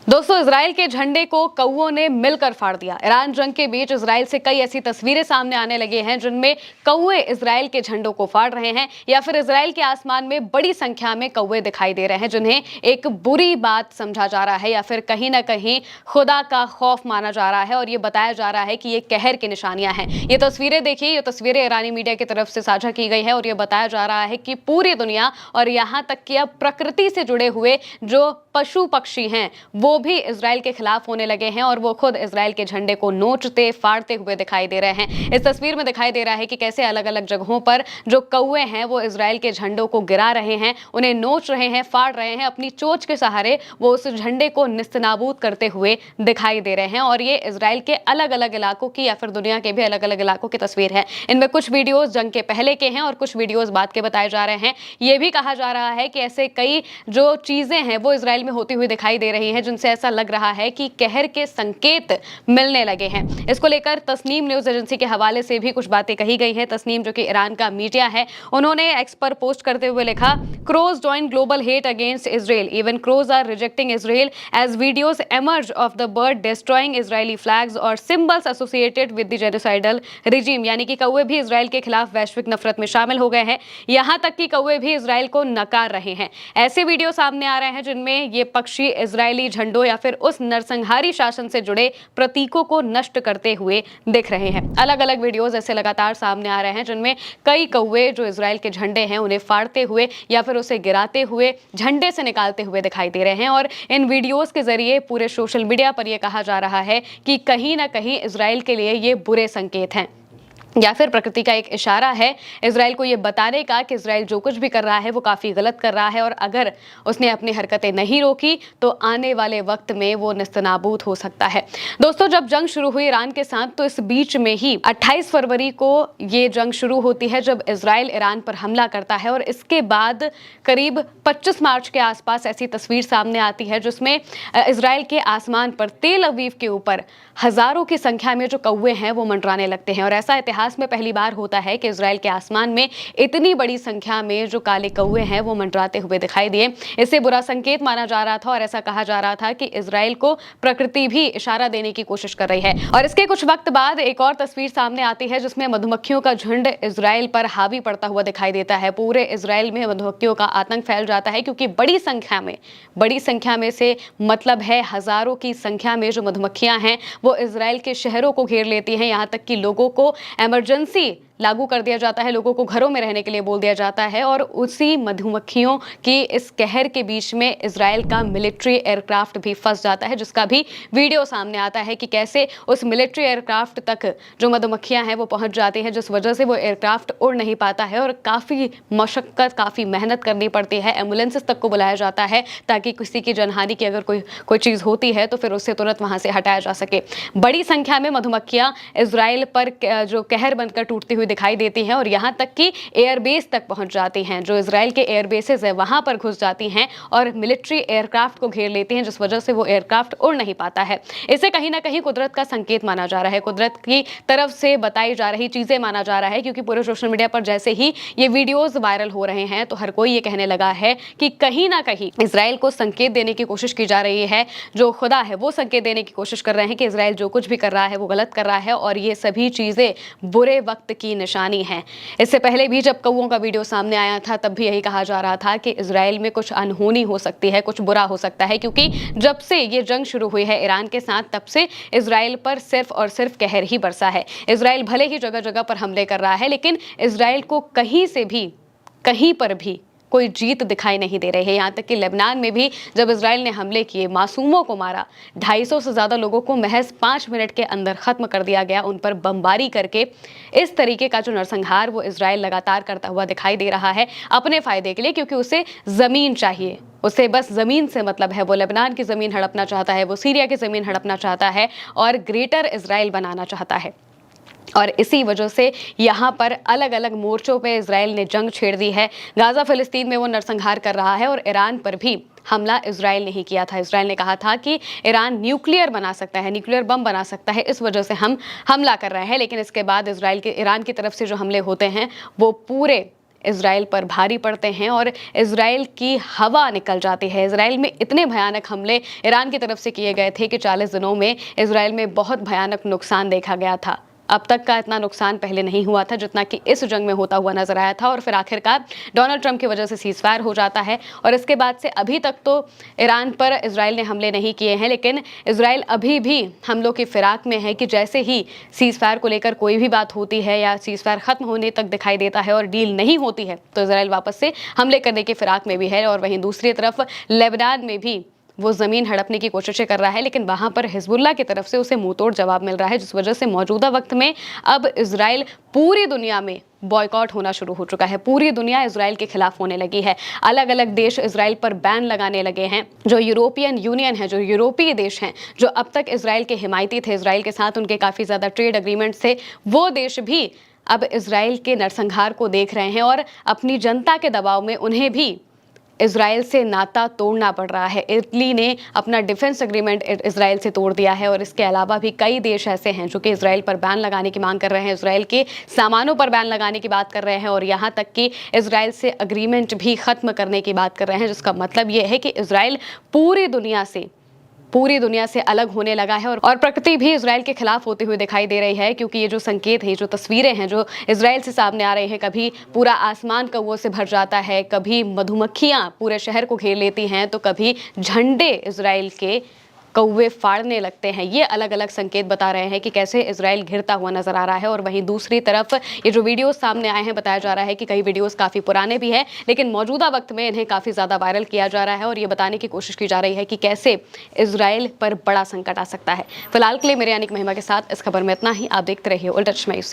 दोस्तों, इजराइल के झंडे को कौओं ने मिलकर फाड़ दिया। ईरान जंग के बीच इजराइल से कई ऐसी तस्वीरें सामने आने लगी हैं जिनमें कौए इजराइल के झंडों को फाड़ रहे हैं या फिर इजराइल के आसमान में बड़ी संख्या में कौए दिखाई दे रहे हैं जिन्हें एक बुरी बात समझा जा रहा है या फिर कहीं ना कहीं खुदा का खौफ माना जा रहा है और ये बताया जा रहा है कि ये कहर की निशानियां हैं। ये तस्वीरें देखिए, ये तस्वीरें ईरानी मीडिया की तरफ से साझा की गई है और ये बताया जा रहा है कि पूरी दुनिया और यहाँ तक कि अब प्रकृति से जुड़े हुए जो पशु पक्षी हैं वो भी इजराइल के खिलाफ होने लगे हैं और वो खुद इजराइल के झंडे को नोचते फाड़ते हुए दिखाई दे रहे हैं। इस तस्वीर में दिखाई दे रहा है कि कैसे अलग अलग जगहों पर जो कौए हैं वो इजराइल के झंडों को गिरा रहे हैं, उन्हें नोच रहे हैं, फाड़ रहे हैं। अपनी चोंच के सहारे वो उस झंडे को निस्तनाबूद करते हुए दिखाई दे रहे हैं और ये इजराइल के अलग अलग इलाकों की या फिर दुनिया के भी अलग अलग इलाकों की तस्वीर है। इनमें कुछ वीडियोज जंग के पहले के हैं और कुछ वीडियोज बाद के बताए जा रहे हैं। ये भी कहा जा रहा है कि ऐसे कई जो चीजें हैं वो इजराइल में होती हुई दिखाई दे रही हैं जिनसे ऐसा लग रहा है कि कहर के संकेत मिलने लगे हैं। इसको लेकर तस्नीम न्यूज एजेंसी के हवाले से भी कुछ बातें कही गई हैं। तस्नीम जो कि ईरान का मीडिया है, उन्होंने एक्स पर पोस्ट करते हुए लिखा, crows join global hate against Israel, even crows are rejecting Israel as videos emerge of the bird destroying Israeli flags और symbols associated with the genocidal regime. यानी कि कौवे भी इजराइल के खिलाफ वैश्विक नफरत में शामिल हो गए हैं। यहां तक कि कौवे भी इजराइल को नकार रहे हैं। ऐसे वीडियो सामने आ रहे हैं जिनमें ये पक्षी इजरायली झंडों या फिर उस नरसंहारी शासन से जुड़े प्रतीकों को नष्ट करते हुए दिख रहे हैं। अलग अलग वीडियोस ऐसे लगातार सामने आ रहे हैं जिनमें कई कौवे जो इजराइल के झंडे हैं उन्हें फाड़ते हुए या फिर उसे गिराते हुए झंडे से निकालते हुए दिखाई दे रहे हैं और इन वीडियोस के जरिए पूरे सोशल मीडिया पर यह कहा जा रहा है कि कहीं ना कहीं इजराइल के लिए ये बुरे संकेत हैं या फिर प्रकृति का एक इशारा है इजराइल को ये बताने का कि इजराइल जो कुछ भी कर रहा है वो काफ़ी गलत कर रहा है और अगर उसने अपनी हरकतें नहीं रोकी तो आने वाले वक्त में वो निस्तनाबूद हो सकता है। दोस्तों, जब जंग शुरू हुई ईरान के साथ तो इस बीच में ही 28 फरवरी को ये जंग शुरू होती है जब इजराइल ईरान पर हमला करता है और इसके बाद करीब 25 मार्च के आसपास ऐसी तस्वीर सामने आती है जिसमें इजराइल के आसमान पर तेल अवीव के ऊपर हजारों की संख्या में जो कौवे हैं वो मंडराने लगते हैं और ऐसा इतिहास में पहली बार होता है कि इजराइल के आसमान में इतनी बड़ी संख्या में जो काले कौवे हैं वो मंडराते हुए दिखाई दिए। इसे बुरा संकेत माना जा रहा था और ऐसा कहा जा रहा था कि इजराइल को प्रकृति भी इशारा देने की कोशिश कर रही है। और इसके कुछ वक्त बाद एक और तस्वीर सामने आती है जिसमें मधुमक्खियों का झुंड इजराइल पर हावी पड़ता हुआ दिखाई देता है। पूरे इजराइल में मधुमक्खियों का आतंक फैल जाता है क्योंकि बड़ी संख्या में से मतलब है हजारों की संख्या में जो मधुमक्खियां हैं वो इजराइल के शहरों को घेर लेती हैं। यहाँ तक कि लोगों को इमरजेंसी लागू कर दिया जाता है, लोगों को घरों में रहने के लिए बोल दिया जाता है और उसी मधुमक्खियों की इस कहर के बीच में इजराइल का मिलिट्री एयरक्राफ्ट भी फंस जाता है जिसका भी वीडियो सामने आता है कि कैसे उस मिलिट्री एयरक्राफ्ट तक जो मधुमक्खियां हैं वो पहुंच जाती हैं जिस वजह से वो एयरक्राफ्ट उड़ नहीं पाता है और काफ़ी मशक्क़त, काफ़ी मेहनत करनी पड़ती है। एम्बुलेंसेस तक को बुलाया जाता है ताकि किसी की जनहानि की अगर कोई चीज़ होती है तो फिर उससे तुरंत वहाँ से हटाया जा सके। बड़ी संख्या में मधुमक्खियाँ इजराइल पर जो कहर बनकर टूटती हुई दिखाई देती हैं और यहाँ तक कि एयरबेस तक पहुंच जाती हैं। जो इजराइल के एयरबेसेस है वहां पर घुस जाती हैं और मिलिट्री एयरक्राफ्ट को घेर लेती हैं जिस वजह से वो एयरक्राफ्ट उड़ नहीं पाता है। इसे कहीं ना कहीं कुदरत का संकेत माना जा रहा है, कुदरत की तरफ से बताई जा रही चीजें माना जा रहा है क्योंकि पूरे सोशल मीडिया पर जैसे ही ये वीडियोज वायरल हो रहे हैं तो हर कोई ये कहने लगा है कि कहीं ना कहीं इजराइल को संकेत देने की कोशिश की जा रही है। जो खुदा है वो संकेत देने की कोशिश कर रहे हैं कि इजराइल जो कुछ भी कर रहा है वो गलत कर रहा है और ये सभी चीजें बुरे वक्त की निशानी है। इससे पहले भी जब कौवों का वीडियो सामने आया था तब भी यही कहा जा रहा था कि इजराइल में कुछ अनहोनी हो सकती है, कुछ बुरा हो सकता है क्योंकि जब से ये जंग शुरू हुई है ईरान के साथ तब से इजराइल पर सिर्फ और सिर्फ कहर ही बरसा है। इजराइल भले ही जगह जगह पर हमले कर रहा है लेकिन इजराइल को कहीं से भी कहीं पर भी कोई जीत दिखाई नहीं दे रही है। यहाँ तक कि लेबनान में भी जब इजराइल ने हमले किए, मासूमों को मारा, 250 से ज़्यादा लोगों को महज 5 मिनट के अंदर ख़त्म कर दिया गया, उन पर बमबारी करके। इस तरीके का जो नरसंहार वो इजराइल लगातार करता हुआ दिखाई दे रहा है अपने फ़ायदे के लिए क्योंकि उसे ज़मीन चाहिए, उसे बस ज़मीन से मतलब है। वो लेबनान की ज़मीन हड़पना चाहता है, वो सीरिया की ज़मीन हड़पना चाहता है और ग्रेटर इजराइल बनाना चाहता है। और इसी वजह से यहाँ पर अलग अलग मोर्चों पे इजराइल ने जंग छेड़ दी है। गाज़ा फ़िलिस्तीन में वो नरसंहार कर रहा है और ईरान पर भी हमला इजराइल ने ही किया था। इजराइल ने कहा था कि ईरान न्यूक्लियर बना सकता है, न्यूक्लियर बम बना सकता है, इस वजह से हम हमला कर रहे हैं। लेकिन इसके बाद ईरान की तरफ से जो हमले होते हैं वो पूरे इजराइल पर भारी पड़ते हैं और इजराइल की हवा निकल जाती है। इजराइल में इतने भयानक हमले ईरान की तरफ से किए गए थे कि 40 दिनों में इजराइल में बहुत भयानक नुकसान देखा गया था। अब तक का इतना नुकसान पहले नहीं हुआ था जितना कि इस जंग में होता हुआ नजर आया था। और फिर आखिरकार डोनाल्ड ट्रंप की वजह से सीज़फायर हो जाता है और इसके बाद से अभी तक तो ईरान पर इजराइल ने हमले नहीं किए हैं, लेकिन इजराइल अभी भी हमलों की फिराक में है कि जैसे ही सीज़फायर को लेकर कोई भी बात होती है या सीज़फायर खत्म होने तक दिखाई देता है और डील नहीं होती है तो इजराइल वापस से हमले करने की फिराक में भी है। और वहीं दूसरी तरफ लेबनान में भी वो ज़मीन हड़पने की कोशिशें कर रहा है, लेकिन वहाँ पर हिजबुल्लाह की तरफ से उसे मुंहतोड़ जवाब मिल रहा है, जिस वजह से मौजूदा वक्त में अब इजराइल पूरी दुनिया में बॉयकॉट होना शुरू हो चुका है। पूरी दुनिया इजराइल के खिलाफ होने लगी है। अलग अलग देश इजराइल पर बैन लगाने लगे हैं। जो यूरोपियन यूनियन है, जो यूरोपीय देश हैं, जो अब तक इजराइल के हिमायती थे, इजराइल के साथ उनके काफ़ी ज़्यादा ट्रेड एग्रीमेंट्स थे, वो देश भी अब इजराइल के नरसंहार को देख रहे हैं और अपनी जनता के दबाव में उन्हें भी इजराइल से नाता तोड़ना पड़ रहा है। इटली ने अपना डिफेंस एग्रीमेंट इजराइल से तोड़ दिया है और इसके अलावा भी कई देश ऐसे हैं जो कि इजराइल पर बैन लगाने की मांग कर रहे हैं, इजराइल के सामानों पर बैन लगाने की बात कर रहे हैं और यहाँ तक कि इजराइल से एग्रीमेंट भी खत्म करने की बात कर रहे हैं, जिसका मतलब ये है कि इजराइल पूरी दुनिया से अलग होने लगा है और प्रकृति भी इजराइल के खिलाफ होते हुए दिखाई दे रही है। क्योंकि ये जो संकेत है, जो तस्वीरें हैं जो इजराइल से सामने आ रही हैं, कभी पूरा आसमान कौवों से भर जाता है, कभी मधुमक्खियां पूरे शहर को घेर लेती हैं, तो कभी झंडे इजराइल के कौवे फाड़ने लगते हैं। ये अलग अलग संकेत बता रहे हैं कि कैसे इजराइल घिरता हुआ नजर आ रहा है। और वहीं दूसरी तरफ ये जो वीडियोस सामने आए हैं, बताया जा रहा है कि कई वीडियोस काफ़ी पुराने भी हैं, लेकिन मौजूदा वक्त में इन्हें काफ़ी ज़्यादा वायरल किया जा रहा है और ये बताने की कोशिश की जा रही है कि कैसे इजराइल पर बड़ा संकट आ सकता है। फिलहाल के लिए मेरे यानी महिमा के साथ इस खबर में इतना ही। आप देखते रहिए उल्टा चश्मा।